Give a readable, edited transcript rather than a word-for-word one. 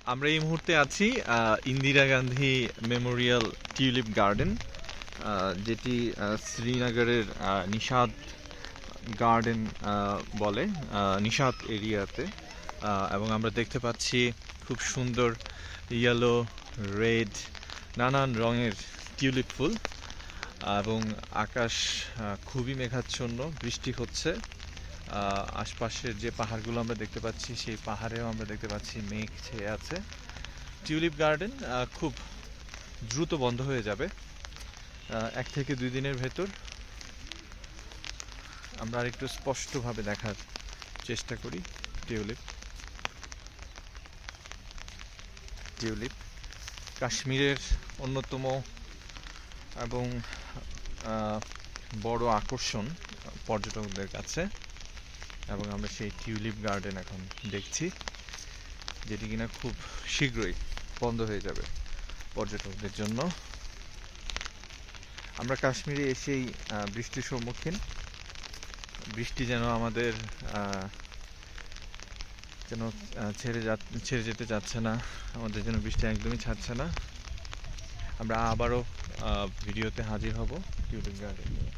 আমরা এই মুহূর্তে আছি Indira Gandhi Memorial tulip garden, যেটি শ্রীনগরের নিশাদ গার্ডেন বলে, নিশাদ এরিয়াতে। এবং আমরা দেখতে পাচ্ছি খুব সুন্দর ইয়েলো, রেড, নানান রঙের টিউলিপ ফুল। এবং আকাশ খুবই মেঘাচ্ছন্ন, বৃষ্টি হচ্ছে। আশপাশের যে পাহাড়গুলো আমরা দেখতে পাচ্ছি, সেই পাহাড়েও আমরা দেখতে পাচ্ছি মেঘ ছেয়ে আছে। টিউলিপ গার্ডেন খুব দ্রুত বন্ধ হয়ে যাবে, 1 থেকে 2 দিনের ভেতর। আমরা আরেকটু স্পষ্টভাবে দেখার চেষ্টা করি। টিউলিপ কাশ্মীরের অন্যতম এবং বড় আকর্ষণ পর্যটকদের কাছে। এবং আমরা সেই টিউলিপ গার্ডেন এখন দেখছি, যেটি কিনা খুব শীঘ্রই বন্ধ হয়ে যাবে পর্যটকদের জন্য। আমরা কাশ্মীরে এসেই বৃষ্টির সম্মুখীন। বৃষ্টি যেন আমাদের ছেড়ে যেতে চাচ্ছে না, আমাদের যেন বৃষ্টি একদমই ছাড়ছে না। আমরা আবারও ভিডিওতে হাজির হব টিউলিপ গার্ডেন নিয়ে।